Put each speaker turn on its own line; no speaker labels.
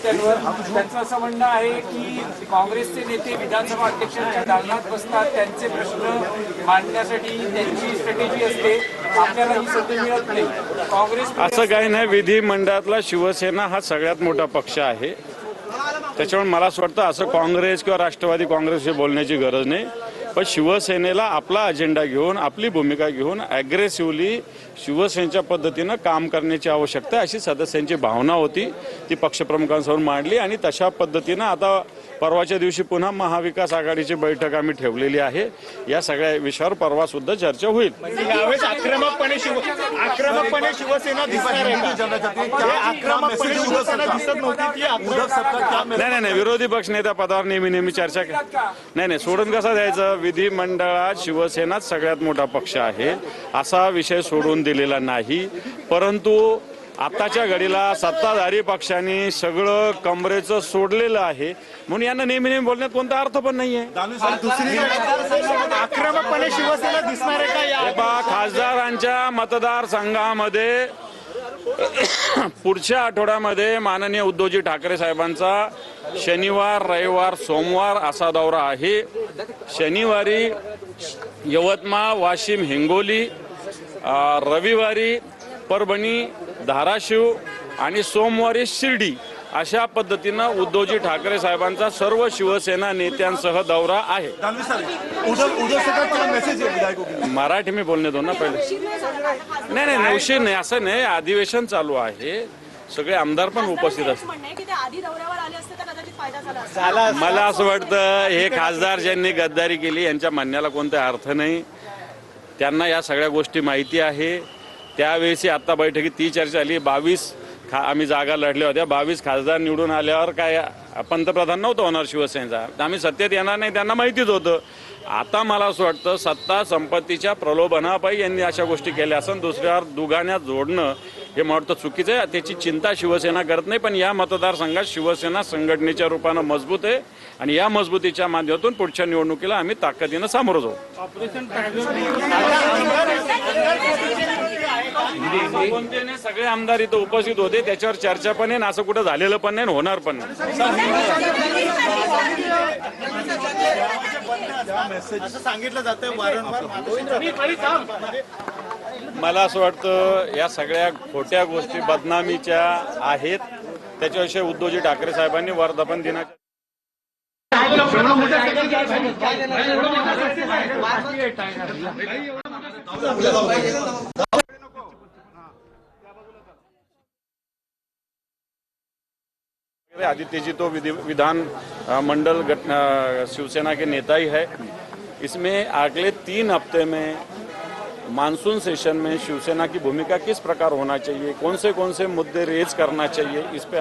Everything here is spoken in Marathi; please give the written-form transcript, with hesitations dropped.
त्यांचं असं म्हणणं आहे की काँग्रेसचे नेते विधानसभा अध्यक्षांच्या दालनात बसतात, त्यांचे प्रश्न मांडण्यासाठी त्यांची स्ट्रॅटेजी असते, आपल्याला ही संधी मिळत नाही. काँग्रेस
असं काही नाही. विधिमंडळातला शिवसेना हा सगळ्यात मोठा पक्ष आहे. त्याच्यामुळे मला असं वाटतं असं काँग्रेस किंवा राष्ट्रवादी काँग्रेसशी बोलण्याची गरज नाही. पण शिवसेनेला आपला अजेंडा घेऊन आपली भूमिका घेऊन ॲग्रेसिव्हली शिवसेनेच्या पद्धतीनं काम करण्याची आवश्यकता आहे अशी सदस्यांची भावना होती. ती पक्षप्रमुखांसमोर मांडली आणि तशा पद्धतीनं आता परवाच्या दिवशी पुन्हा महाविकास आघाडीची बैठक आम्ही ठेवलेली आहे. या सगळ्या विषयावर परवा सुद्धा चर्चा होईल.
यावेळेस आक्रमकपणे शिवसेना
नाही, विरोधी पक्ष नेत्या पदावर नेहमी चर्चा नाही सोडून कसं द्यायचं. विधिमंडळात शिवसेनाच सगळ्यात मोठा पक्ष आहे असा विषय सोडून दिलेला नाही. परंतु आताच्या घडीला सत्ताधारी पक्षांनी सगळं कमरेचं सोडलेलं आहे म्हणून यांना नेहमी बोलण्यात कोणता अर्थ पण नाहीये.
आक्रमकपणे शिवसेना दिसणार आहे का?
खासदारांच्या मतदारसंघामध्ये पुढच्या आठवड्यामध्ये माननीय उद्धवजी ठाकरे साहेबांचा शनिवार, रविवार, सोमवार असा दौरा आहे. शनिवारी यवतमाळ, वाशिम, हिंगोली, रविवारी परभणी, धाराशिव आणि सोमवारी शिर्डी अशा पद्धतीनं उद्धवजी ठाकरे साहेबांचा सर्व शिवसेना नेत्यांसह दौरा आहे. मराठी मी बोलणे दो ना पहिले. नाही उशीर नाही, असं नाही. अधिवेशन चालू आहे, सगळे आमदार पण उपस्थित असतात. मला असं वाटतं हे खासदार ज्यांनी गद्दारी केली यांच्या म्हणण्याला कोणता अर्थ नाही. त्यांना या सगळ्या गोष्टी माहिती आहे. त्यावेळी आता बैठकीत ती चर्चा झाली. 22 आम्ही जागा लढल्या होत्या. 22 खासदार निवडून आल्यावर काय पंतप्रधान नव्हतं होणार शिवसेनेचा. आम्ही सत्तेत येणार नाही त्यांना माहितीच होतं. आता मला असं वाटतं सत्ता संपत्तीच्या प्रलोभनापायी यांनी अशा गोष्टी केल्या असं दुसऱ्यावर दुगाण्यात जोडणं हे मला वाटतं चुकीचं आहे. त्याची चिंता शिवसेना करत नाही. पण या मतदारसंघात शिवसेना संघटनेच्या रूपानं मजबूत आहे आणि या मजबूतीच्या माध्यमातून पुढच्या निवडणुकीला आम्ही ताकदीनं सामोरं जाऊ. कोणते सगळे आमदार इथं उपस्थित होते, त्याच्यावर चर्चा पण आहे. असं कुठं झालेलं पण नाही, होणार पण नाही.
असं सांगितलं जातं वारंवार.
मला असं वाटतं या सगळ्या खोट्या गोष्टी बदनामीच्या आहेत. त्याच्याविषयी उद्धवजी ठाकरे साहेबांनी वर्धापन दिनाच्या आदित्य जी तो विधान मंडल शिवसेना के नेता ही है. इसमें अगले 3 हफ्ते में मानसून सेशन में शिवसेना की भूमिका किस प्रकार होना चाहिए, कौन से मुद्दे रेज करना चाहिए, इस पे